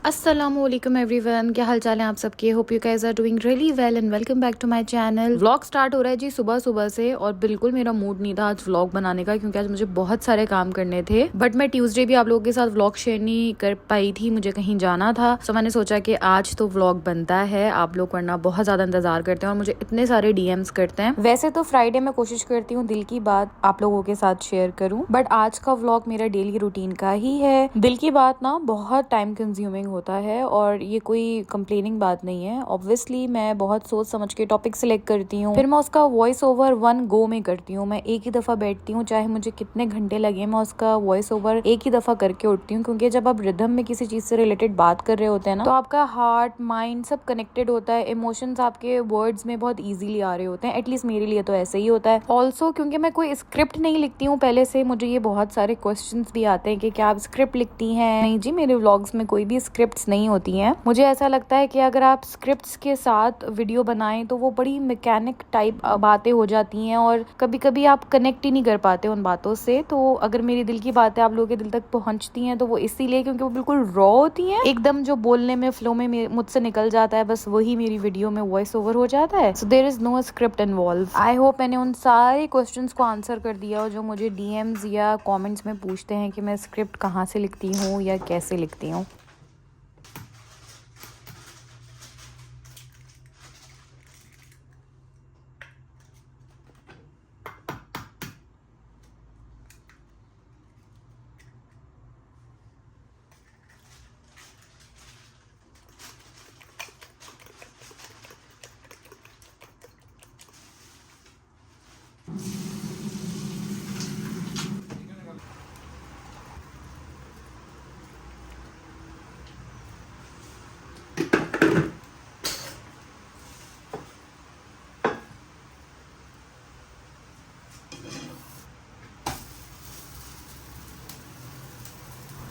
अस्सलामुअलैकुम एवरीवन, क्या हाल चाल है आप सबके। Hope you guys are doing really well and welcome back to my channel. Vlog start हो रहा है जी सुबह सुबह से और बिल्कुल मेरा मूड नहीं था आज व्लॉग बनाने का, क्योंकि आज मुझे बहुत सारे काम करने थे। बट मैं ट्यूसडे भी आप लोगों के साथ व्लॉग शेयर नहीं कर पाई थी, मुझे कहीं जाना था। सो मैंने सोचा कि आज तो व्लॉग बनता है। आप लोग वरना बहुत ज्यादा इंतजार करते हैं और मुझे इतने सारे डीएम्स करते हैं। वैसे तो फ्राइडे मैं कोशिश करती हूँ दिल की बात आप लोगों के साथ शेयर करूँ, बट आज का व्लॉग मेरा डेली रूटीन का ही है। दिल की बात ना बहुत टाइम कंज्यूमिंग होता है और ये कोई कंप्लेनिंग बात नहीं है। ऑब्वियसली मैं बहुत सोच समझ के टॉपिक सिलेक्ट करती हूँ, फिर मैं उसका वॉइस ओवर वन गो में करती हूँ। मैं एक ही दफा बैठती हूँ, चाहे मुझे कितने घंटे लगे, मैं उसका वॉइस ओवर एक ही दफा करके उठती हूँ। क्योंकि जब आप रिदम में किसी चीज से रिलेटेड बात कर रहे होते हैं ना, तो आपका हार्ट माइंड सब कनेक्टेड होता है। इमोशंस आपके वर्ड्स में बहुत इजीली आ रहे होते हैं, एटलीस्ट मेरे लिए तो ऐसे ही होता है। ऑल्सो क्योंकि मैं कोई स्क्रिप्ट नहीं लिखती हूँ पहले से, मुझे ये बहुत सारे क्वेश्चंस भी आते हैं कि क्या आप स्क्रिप्ट लिखती हैं। नहीं जी, मेरे व्लॉग्स में कोई भी स्क्रिप्ट्स नहीं होती हैं। मुझे ऐसा लगता है कि अगर आप स्क्रिप्ट्स के साथ वीडियो बनाएं तो वो बड़ी मैकेनिक टाइप बातें हो जाती हैं और कभी कभी आप कनेक्ट ही नहीं कर पाते उन बातों से। तो अगर मेरी दिल की बातें आप लोगों के दिल तक पहुंचती हैं तो वो इसीलिए क्योंकि वो बिल्कुल रॉ होती हैं, एकदम जो बोलने में फ्लो में मुझसे निकल जाता है, बस वही मेरी वीडियो में वॉइस ओवर हो जाता है। So there is no script involve. I hope मैंने उन सारे क्वेश्चंस को आंसर कर दिया और जो मुझे डीएम्स या कमेंट्स में पूछते हैं कि मैं स्क्रिप्ट कहाँ से लिखती हूँ या कैसे लिखती हूँ।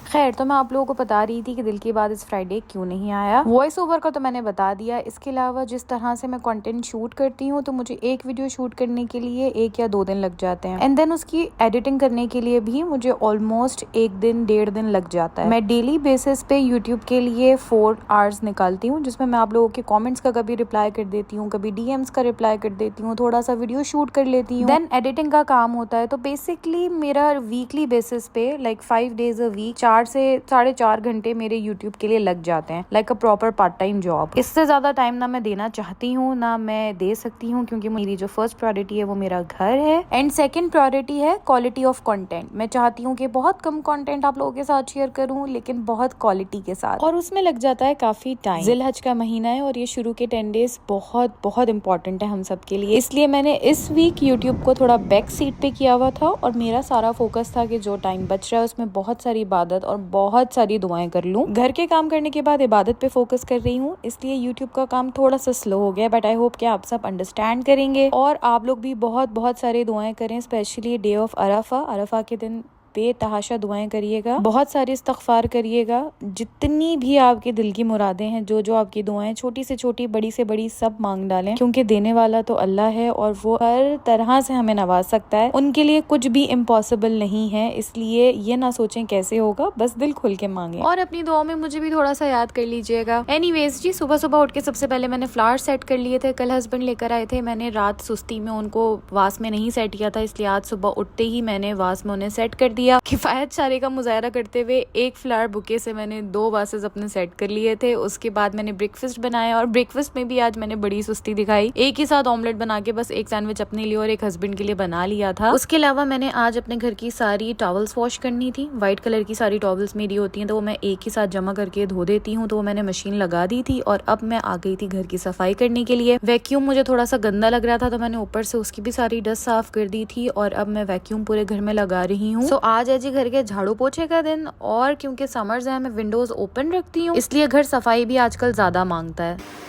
खैर, तो मैं आप लोगों को बता रही थी कि दिल की बात इस फ्राइडे क्यों नहीं आया। वॉइस ओवर का तो मैंने बता दिया। इसके अलावा जिस तरह से मैं कंटेंट शूट करती हूँ, तो मुझे एक वीडियो शूट करने के लिए 1 या 2 दिन लग जाते हैं एंड देन उसकी एडिटिंग करने के लिए भी मुझे ऑलमोस्ट 1 दिन 1.5 दिन लग जाता है। मैं डेली बेसिस पे यूट्यूब के लिए 4 आवर्स निकालती हूँ, जिसमें मैं आप लोगों के कॉमेंट्स का कभी रिप्लाई कर देती हूँ, कभी डीएम्स का रिप्लाई कर देती हूँ, थोड़ा सा वीडियो शूट कर लेती हूँ, देन एडिटिंग का काम होता है। तो बेसिकली मेरा वीकली बेसिस पे लाइक 5 डेज अ वीक 4 से 4.5 घंटे मेरे यूट्यूब के लिए लग जाते हैं, like a proper part time job. इससे ज्यादा टाइम ना मैं देना चाहती हूँ ना मैं दे सकती हूँ, क्योंकि मेरी जो फर्स्ट प्रायोरिटी है वो मेरा घर है एंड सेकंड प्रायोरिटी है क्वालिटी ऑफ कंटेंट। मैं चाहती हूँ कि बहुत कम कंटेंट आप लोगों के साथ शेयर करूँ, लेकिन बहुत क्वालिटी के साथ, और उसमें लग जाता है काफी टाइम। जिलहज का महीना है और ये शुरू के 10 डेज बहुत बहुत इंपॉर्टेंट है हम सब के लिए, इसलिए मैंने इस वीक यूट्यूब को थोड़ा बैक सीट पे किया हुआ था और मेरा सारा फोकस था कि जो टाइम बच रहा है उसमें बहुत सारी इबादत और बहुत सारी दुआएं कर लूं। घर के काम करने के बाद इबादत पे फोकस कर रही हूँ, इसलिए यूट्यूब का काम थोड़ा सा स्लो हो गया, बट आई होप कि आप सब अंडरस्टैंड करेंगे और आप लोग भी बहुत बहुत सारी दुआएं करें, स्पेशली डे ऑफ अरफा के दिन बेतहाशा दुआएं करिएगा, बहुत सारी इस्तगफार करिएगा। जितनी भी आपके दिल की मुरादें हैं, जो जो आपकी दुआएं, छोटी से छोटी बड़ी से बड़ी, सब मांग डालें, क्योंकि देने वाला तो अल्लाह है और वो हर तरह से हमें नवाज सकता है। उनके लिए कुछ भी इम्पॉसिबल नहीं है, इसलिए ये ना सोचें कैसे होगा, बस दिल खुल के मांगे और अपनी दुआओं में मुझे भी थोड़ा सा याद कर लीजिएगा। एनीवेज जी, सुबह सुबह उठ के सबसे पहले मैंने फ्लावर सेट कर लिए थे। कल हस्बैंड लेकर आए थे, मैंने रात सुस्ती में उनको वास में नहीं सेट किया था, इसलिए आज सुबह उठते ही मैंने वास में उन्हें सेट कर दिया। किफायत शारी का मुजाहरा करते हुए एक फ्लावर बुके से मैंने 2 वासेस अपने सेट कर लिए थे। उसके बाद मैंने ब्रेकफास्ट बनाया और ब्रेकफास्ट में भी आज मैंने बड़ी सुस्ती दिखाई। एक ही साथ ऑमलेट बना के बस एक सैंडविच अपने लिए और एक हस्बैंड के लिए बना लिया था। उसके अलावा मैंने आज अपने घर की सारी टॉवल्स वॉश करनी थी। व्हाइट कलर की सारी टॉवल्स मेरी होती हैं, तो वो मैं एक ही साथ जमा करके धो देती हूँ, तो वो मैंने मशीन लगा दी थी और अब मैं आ गई थी घर की सफाई करने के लिए। वैक्यूम मुझे थोड़ा सा गंदा लग रहा था, तो मैंने ऊपर से उसकी भी सारी डस्ट साफ कर दी थी और अब मैं वैक्यूम पूरे घर में लगा रही हूँ। सो आज है जी घर के झाड़ू पोछे का दिन, और क्योंकि समर्स है मैं विंडोज ओपन रखती हूँ, इसलिए घर सफाई भी आजकल ज्यादा मांगता है।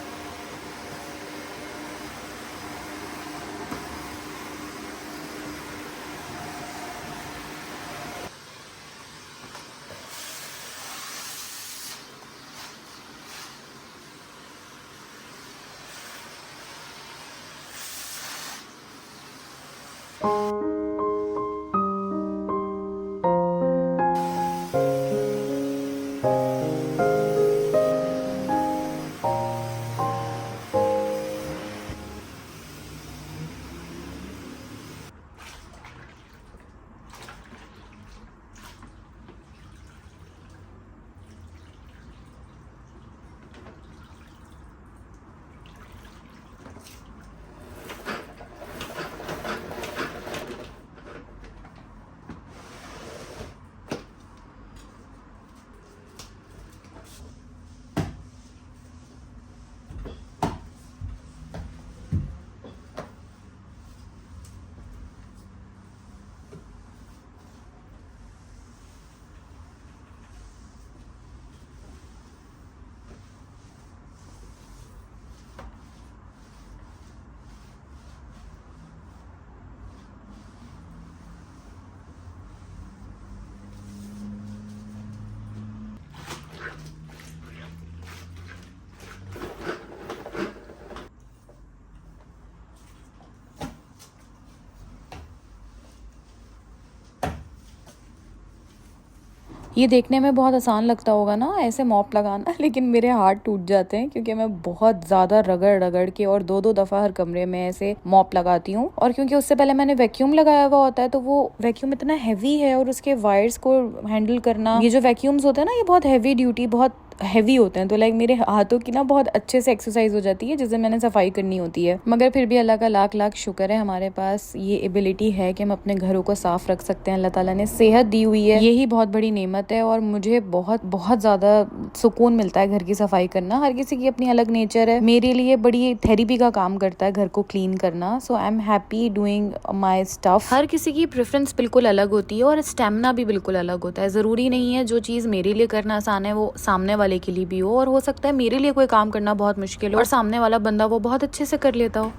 ये देखने में बहुत आसान लगता होगा ना ऐसे मॉप लगाना, लेकिन मेरे हाथ टूट जाते हैं क्योंकि मैं बहुत ज्यादा रगड़ रगड़ के और दो दफा हर कमरे में ऐसे मॉप लगाती हूँ। और क्योंकि उससे पहले मैंने वैक्यूम लगाया हुआ होता है तो वो वैक्यूम इतना हैवी है और उसके वायर्स को हैंडल करना, ये जो वैक्यूम्स होते हैं ना ये बहुत हैवी ड्यूटी, बहुत हैवी होते हैं। तो लाइक मेरे हाथों की ना बहुत अच्छे से एक्सरसाइज हो जाती है जिससे मैंने सफाई करनी होती है। मगर फिर भी अल्लाह का लाख लाख शुक्र है हमारे पास ये एबिलिटी है कि हम अपने घरों को साफ रख सकते हैं। अल्लाह ताला ने सेहत दी हुई है, यही बहुत बड़ी नेमत है। और मुझे बहुत बहुत ज्यादा सुकून मिलता है घर की सफाई करना। हर किसी की अपनी अलग नेचर है, मेरे लिए बड़ी थेरेपी का काम करता है घर को क्लीन करना। So I am happy doing my stuff. हर किसी की प्रेफरेंस बिल्कुल अलग होती है और स्टेमिना भी बिल्कुल अलग होता है। जरूरी नहीं है जो चीज मेरे लिए करना आसान है वो सामने वाले के लिए भी हो, और हो सकता है मेरे लिए कोई काम करना बहुत मुश्किल हो और सामने वाला बंदा वो बहुत अच्छे से कर लेता हो।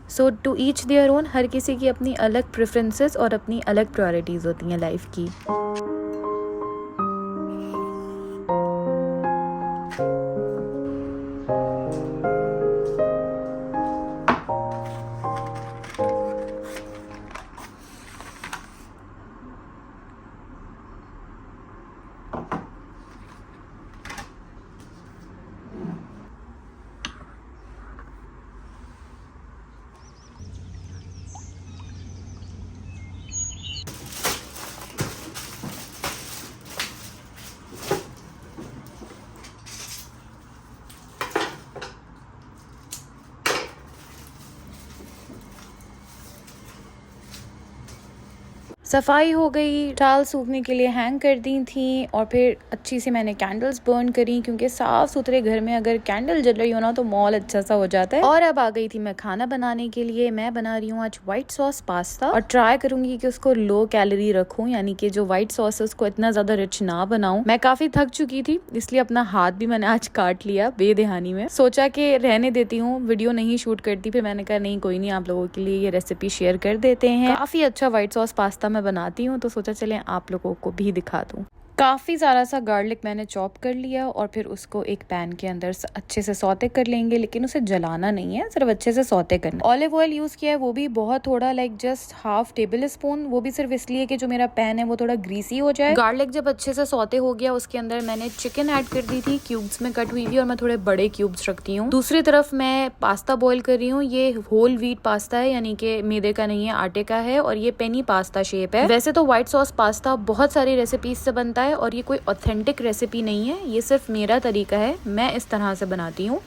सो टू ईच देयर ओन, हर किसी की अपनी अलग प्रेफरेंसेस और अपनी अलग प्रायोरिटीज होती हैं लाइफ की। सफाई हो गई, टाल सूखने के लिए हैंग कर दी थी और फिर अच्छी सी मैंने कैंडल्स बर्न करी क्योंकि साफ सुथरे घर में अगर कैंडल जल रही हो ना तो मॉल अच्छा सा हो जाता है। और अब आ गई थी मैं खाना बनाने के लिए। मैं बना रही हूँ आज व्हाइट सॉस पास्ता और ट्राई करूंगी कि उसको लो कैलोरी रखूं, यानी कि जो व्हाइट सॉस है उसको इतना ज्यादा रिच ना बनाऊं। मैं काफी थक चुकी थी इसलिए अपना हाथ भी मैंने आज काट लिया बेदहानी में। सोचा कि रहने देती हूँ, वीडियो नहीं शूट करती, फिर मैंने कहा नहीं कोई नहीं, आप लोगों के लिए ये रेसिपी शेयर कर देते हैं। काफी अच्छा व्हाइट सॉस पास्ता मैं बनाती हूँ तो सोचा चले आप लोगों को भी दिखा दूँ। काफ़ी सारा सा गार्लिक मैंने चॉप कर लिया और फिर उसको एक पैन के अंदर अच्छे से सौते कर लेंगे, लेकिन उसे जलाना नहीं है, सिर्फ अच्छे से सौते करना। ऑलिव ऑयल यूज़ किया है, वो भी बहुत थोड़ा, like just half table spoon, वो भी सिर्फ इसलिए कि जो मेरा पैन है वो थोड़ा ग्रीसी हो जाए। गार्लिक जब अच्छे से सौते हो गया उसके अंदर मैंने चिकन ऐड कर दी थी क्यूब्स में कट हुई हुई, और मैं थोड़े बड़े क्यूब्स रखती हूँ। दूसरी तरफ मैं पास्ता बॉईल कर रही हूँ। ये होल व्हीट पास्ता है, यानी कि मैदे का नहीं है, आटे का है, और ये पेनी पास्ता शेप है। वैसे तो व्हाइट सॉस पास्ता बहुत सारी रेसिपीज से बनता है और ये कोई ऑथेंटिक रेसिपी नहीं है, ये सिर्फ मेरा तरीका है, मैं इस तरह से बनाती हूँ।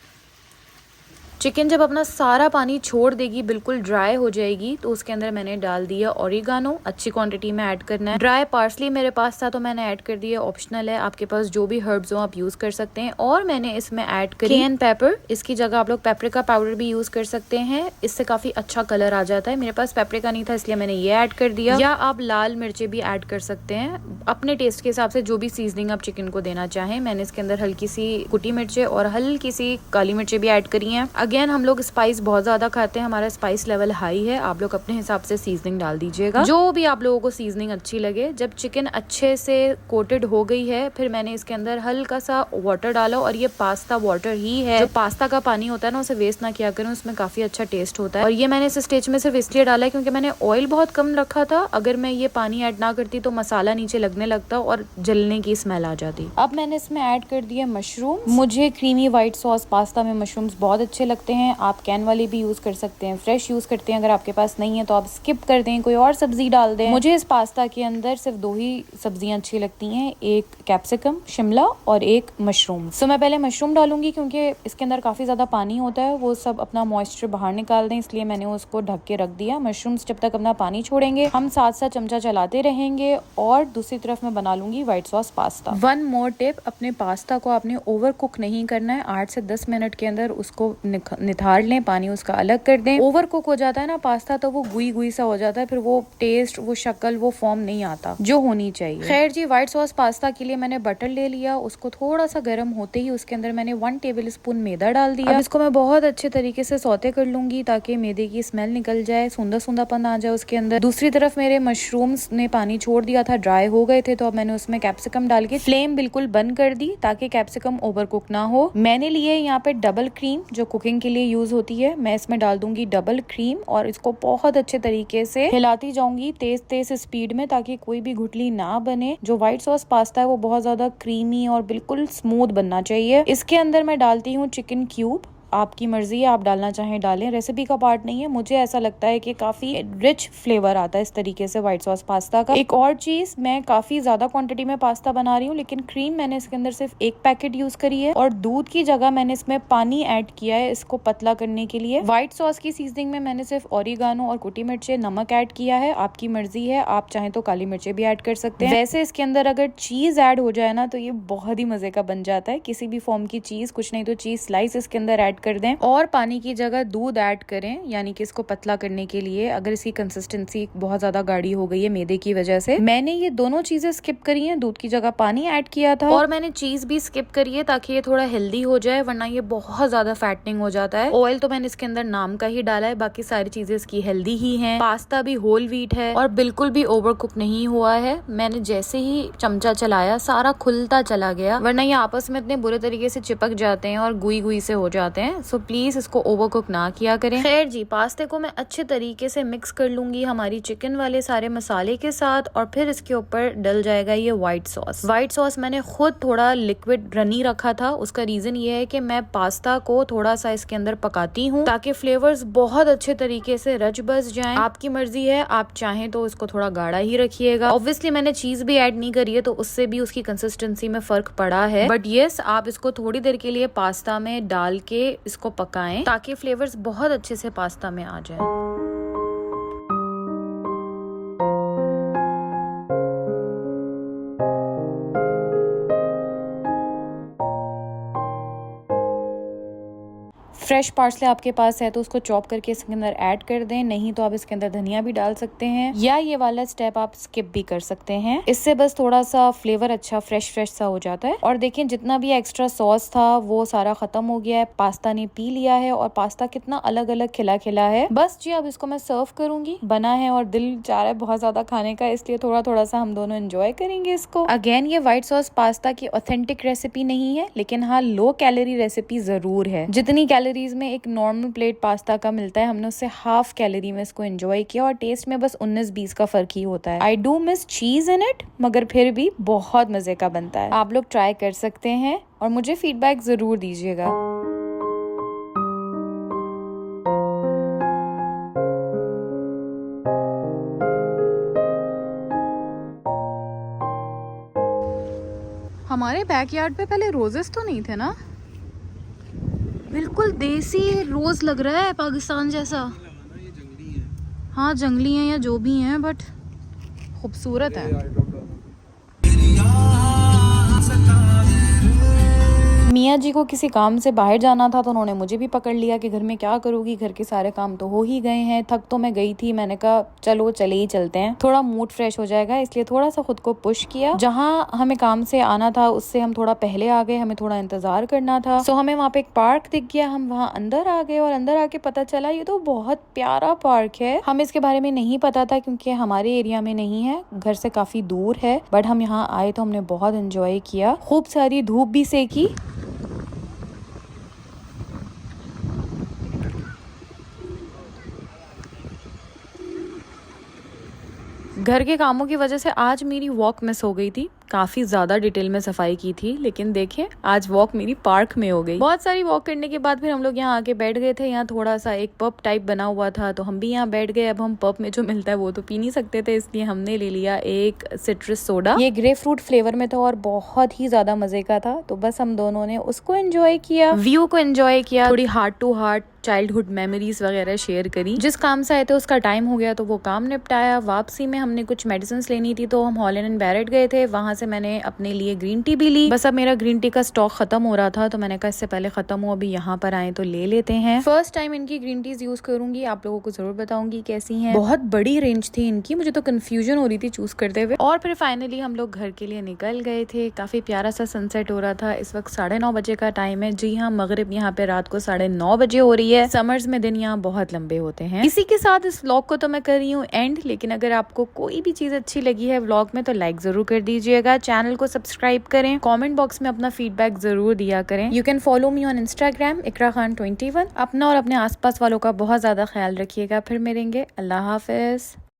चिकन जब अपना सारा पानी छोड़ देगी, बिल्कुल ड्राई हो जाएगी, तो उसके अंदर मैंने डाल दिया ओरिगानो, अच्छी क्वांटिटी में ऐड करना है। ड्राई पार्सली मेरे पास था तो मैंने ऐड कर दिया, ऑप्शनल है, आपके पास जो भी हर्ब्स हो आप यूज कर सकते हैं। और मैंने इसमें ऐड करी कैन पेपर, इसकी जगह आप लोग पेपरिका पाउडर भी यूज कर सकते हैं, इससे काफी अच्छा कलर आ जाता है। मेरे पास पेपरिका नहीं था इसलिए मैंने ये ऐड कर दिया, या आप लाल मिर्चे भी ऐड कर सकते हैं अपने टेस्ट के हिसाब से, जो भी सीजनिंग आप चिकन को देना चाहें। मैंने इसके अंदर हल्की सी कुटी मिर्चे और हल्की सी काली मिर्चे भी ऐड करी है। अगेन हम लोग स्पाइस बहुत ज्यादा खाते हैं, हमारा स्पाइस लेवल हाई है, आप लोग अपने हिसाब से सीजनिंग डाल दीजिएगा, जो भी आप लोगों को सीजनिंग अच्छी लगे। जब चिकन अच्छे से कोटेड हो गई है, फिर मैंने इसके अंदर हल्का सा वाटर डाला, और ये पास्ता वाटर ही है। जो पास्ता का पानी होता है ना उसे वेस्ट ना किया करें, उसमें काफी अच्छा टेस्ट होता है। और ये मैंने इस स्टेज में सिर्फ इसलिए डाला है क्योंकि मैंने ऑयल बहुत कम रखा था, अगर मैं ये पानी ऐड ना करती तो मसाला नीचे लगने लगता और जलने की स्मेल आ जाती। अब मैंने इसमें ऐड कर दिया मशरूम। मुझे क्रीमी व्हाइट सॉस पास्ता में मशरूम्स बहुत अच्छे लगते हैं, आप कैन वाली भी यूज कर सकते हैं, फ्रेश यूज करते हैं, अगर आपके पास नहीं है तो आप स्किप कर दें, कोई और सब्जी डाल दें। मुझे इस पास्ता के अंदर सिर्फ दो ही सब्जियां अच्छी लगती हैं, एक कैप्सिकम शिमला और एक मशरूम। सो मैं पहले मशरूम डालूंगी क्योंकि इसके अंदर काफी ज्यादा पानी होता है, वो सब अपना मॉइस्चर बाहर निकाल दें, इसलिए मैंने उसको ढक के रख दिया। मशरूम्स जब तक अपना पानी छोड़ेंगे हम साथ साथ चमचा चलाते रहेंगे, और दूसरी तरफ मैं बना लूंगी white sauce pasta. One more tip, अपने पास्ता को आपने ओवर कुक नहीं करना है, 8 से 10 मिनट के अंदर उसको निथार लें, पानी उसका अलग कर दें। ओवर कुक हो जाता है ना पास्ता तो वो गुई गुई सा हो जाता है, फिर वो टेस्ट, वो शक्ल, वो फॉर्म नहीं आता जो होनी चाहिए। खैर जी, व्हाइट सॉस पास्ता के लिए मैंने बटर ले लिया, उसको थोड़ा सा गर्म होते ही उसके अंदर मैंने 1 टेबल स्पून मैदा डाल दिया। अब इसको मैं बहुत अच्छे तरीके से सौते कर लूंगी ताकि मैदे की स्मेल निकल जाए, सुंदर सुंदरपन आ जाए उसके अंदर। दूसरी तरफ मेरे मशरूम्स ने पानी छोड़ दिया था, ड्राई हो गए थे, तो अब मैंने उसमें कैप्सिकम डाल के फ्लेम बिल्कुल बंद कर दी ताकि कैप्सिकम ओवर कुक ना हो। मैंने लिए यहाँ पे डबल क्रीम जो कुकिंग व्हिपिंग के लिए यूज होती है। मैं इसमें डाल दूंगी डबल क्रीम और इसको बहुत अच्छे तरीके से हिलाती जाऊंगी तेज तेज स्पीड में, ताकि कोई भी गुठली ना बने। जो व्हाइट सॉस पास्ता है वो बहुत ज्यादा क्रीमी और बिल्कुल स्मूथ बनना चाहिए। इसके अंदर मैं डालती हूँ चिकन क्यूब। आपकी मर्जी है, आप डालना चाहें डालें, रेसिपी का पार्ट नहीं है। मुझे ऐसा लगता है कि काफी रिच फ्लेवर आता है इस तरीके से व्हाइट सॉस पास्ता का। एक और चीज, मैं काफी ज्यादा क्वांटिटी में पास्ता बना रही हूँ, लेकिन क्रीम मैंने इसके अंदर सिर्फ एक पैकेट यूज करी है और दूध की जगह मैंने इसमें पानी ऐड किया है इसको पतला करने के लिए। व्हाइट सॉस की सीजनिंग में मैंने सिर्फ ओरिगानो और कुटी मिर्चे, नमक ऐड किया है। आपकी मर्जी है, आप चाहें तो काली मिर्चे भी ऐड कर सकते हैं। वैसे इसके अंदर अगर चीज ऐड हो जाए ना तो ये बहुत ही मजे का बन जाता है। किसी भी फॉर्म की चीज, कुछ नहीं तो चीज स्लाइस इसके अंदर ऐड कर दें और पानी की जगह दूध ऐड करें, यानी कि इसको पतला करने के लिए। अगर इसकी कंसिस्टेंसी बहुत ज्यादा गाढ़ी हो गई है मैदे की वजह से, मैंने ये दोनों चीजें स्किप करी हैं। दूध की जगह पानी ऐड किया था और मैंने चीज भी स्किप करी है ताकि ये थोड़ा हेल्दी हो जाए, वरना ये बहुत ज्यादा फैटनिंग हो जाता है। ऑयल तो मैंने इसके अंदर नाम का ही डाला है, बाकी सारी चीजें इसकी हेल्दी ही हैं। पास्ता भी होल व्हीट है और बिल्कुल भी ओवर कुक नहीं हुआ है। मैंने जैसे ही चमचा चलाया सारा खुलता चला गया, वरना ये आपस में इतने बुरे तरीके से चिपक जाते हैं और गुई गुई से हो जाते हैं। सो प्लीज इसको ओवर कुक ना किया करें। खैर जी, पास्ते को मैं अच्छे तरीके से मिक्स कर लूंगी हमारी चिकन वाले सारे मसाले के साथ और फिर इसके ऊपर डल जाएगा ये व्हाइट सॉस। व्हाइट सॉस मैंने खुद थोड़ा लिक्विड रनी रखा था। उसका रीजन ये है कि मैं पास्ता को थोड़ा सा इसके अंदर पकाती हूँ ताकि फ्लेवर्स बहुत अच्छे तरीके से रच बस जाएं। आपकी मर्जी है, आप चाहें तो इसको थोड़ा गाढ़ा ही रखिएगा। ऑब्वियसली मैंने चीज भी ऐड नहीं करी है तो उससे भी उसकी कंसिस्टेंसी में फर्क पड़ा है, बट यस, आप इसको थोड़ी देर के लिए पास्ता में डाल के इसको पकाएं ताकि फ्लेवर्स बहुत अच्छे से पास्ता में आ जाए। फ्रेश पार्सले आपके पास है तो उसको चॉप करके इसके अंदर ऐड कर दें, नहीं तो आप इसके अंदर धनिया भी डाल सकते हैं, या ये वाला स्टेप आप स्किप भी कर सकते हैं। इससे बस थोड़ा सा फ्लेवर अच्छा फ्रेश सा हो जाता है। और देखें, जितना भी एक्स्ट्रा सॉस था वो सारा खत्म हो गया है, पास्ता ने पी लिया है और पास्ता कितना अलग अलग खिला खिला है। बस जी, अब इसको मैं सर्व करूंगी। बना है और दिल चाह रहा है बहुत ज्यादा खाने का, इसलिए थोड़ा थोड़ा सा हम दोनों एंजॉय करेंगे इसको। अगेन, ये व्हाइट सॉस पास्ता की ऑथेंटिक रेसिपी नहीं है, लेकिन हाँ, लो कैलोरी रेसिपी जरूर है। जितनी कैलोरीज में एक नॉर्मल प्लेट पास्ता का मिलता है, हमने उससे हाफ कैलोरी में इसको एंजॉय किया और टेस्ट में बस 19-20 का फर्क ही होता है। आई डू मिस चीज इन इट, मगर फिर भी बहुत मजे का बनता है। आप लोग ट्राई कर सकते हैं और मुझे फीडबैक जरूर दीजिएगा। हमारे बैकयार्ड पे पहले रोजेस तो नहीं थे ना, बिल्कुल देसी रोज लग रहा है, पाकिस्तान जैसा। हाँ, जंगली हैं या जो भी हैं, बट खूबसूरत है। मियाँ जी को किसी काम से बाहर जाना था तो उन्होंने मुझे भी पकड़ लिया कि घर में क्या करोगी, घर के सारे काम तो हो ही गए हैं। थक तो मैं गई थी, मैंने कहा चलो चले ही चलते हैं, थोड़ा मूड फ्रेश हो जाएगा, इसलिए थोड़ा सा खुद को पुश किया। जहाँ हमें काम से आना था उससे हम थोड़ा पहले आ गए, हमें थोड़ा इंतजार करना था। सो हमें वहाँ पे एक पार्क दिख गया, हम वहाँ अंदर आ गए और अंदर आके पता चला ये तो बहुत प्यारा पार्क है। हमें इसके बारे में नहीं पता था क्योंकि हमारे एरिया में नहीं है, घर से काफी दूर है, बट हम यहाँ आए तो हमने बहुत एंजॉय किया। खूब सारी धूप भी सेकी। घर के कामों की वजह से आज मेरी वॉक मिस हो गई थी। काफी ज्यादा डिटेल में सफाई की थी, लेकिन देखें आज वॉक मेरी पार्क में हो गई। बहुत सारी वॉक करने के बाद फिर हम लोग यहाँ आके बैठ गए थे। यहाँ थोड़ा सा एक पब टाइप बना हुआ था तो हम भी यहाँ बैठ गए। अब हम पब में जो मिलता है वो तो पी नहीं सकते थे, इसलिए हमने ले लिया एक सिट्रस सोडा। ये ग्रेप फ्रूट फ्लेवर में था और बहुत ही ज्यादा मजे का था, तो बस हम दोनों ने उसको एंजॉय किया, व्यू को एंजॉय किया, थोड़ी heart to heart childhood memories वगैरह शेयर करी। जिस काम से आए थे उसका टाइम हो गया तो वो काम निपटाया। वापसी में हमने कुछ मेडिसिन लेनी थी तो हम हॉलैंड एंड बैरेट गए थे, वहां से मैंने अपने लिए ग्रीन टी भी ली। बस अब मेरा ग्रीन टी का स्टॉक खत्म हो रहा था तो मैंने कहा इससे पहले खत्म हो, अभी यहाँ पर आए तो ले लेते हैं। फर्स्ट टाइम इनकी ग्रीन टीज यूज करूंगी, आप लोगों को जरूर बताऊंगी कैसी हैं। बहुत बड़ी रेंज थी इनकी, मुझे तो कंफ्यूजन हो रही थी चूज करते हुए। और फिर फाइनली हम लोग घर के लिए निकल गए थे। काफी प्यारा सा सनसेट हो रहा था। इस वक्त 9:30 बजे का टाइम है। जी हाँ, मगरिब यहाँ पे रात को 9:30 बजे हो रही है। समर्स में दिन यहाँ बहुत लंबे होते हैं। इसी के साथ इस व्लॉग को तो मैं कर रही हूँ एंड, लेकिन अगर आपको कोई भी चीज अच्छी लगी है व्लॉग में तो लाइक जरूर कर दीजिएगा। कीजिएगा, चैनल को सब्सक्राइब करें, कमेंट बॉक्स में अपना फीडबैक जरूर दिया करें। You can follow me on Instagram Iqra Khan 21। अपना और अपने आसपास वालों का बहुत ज्यादा ख्याल रखिएगा। फिर मिलेंगे। अल्लाह हाफिज।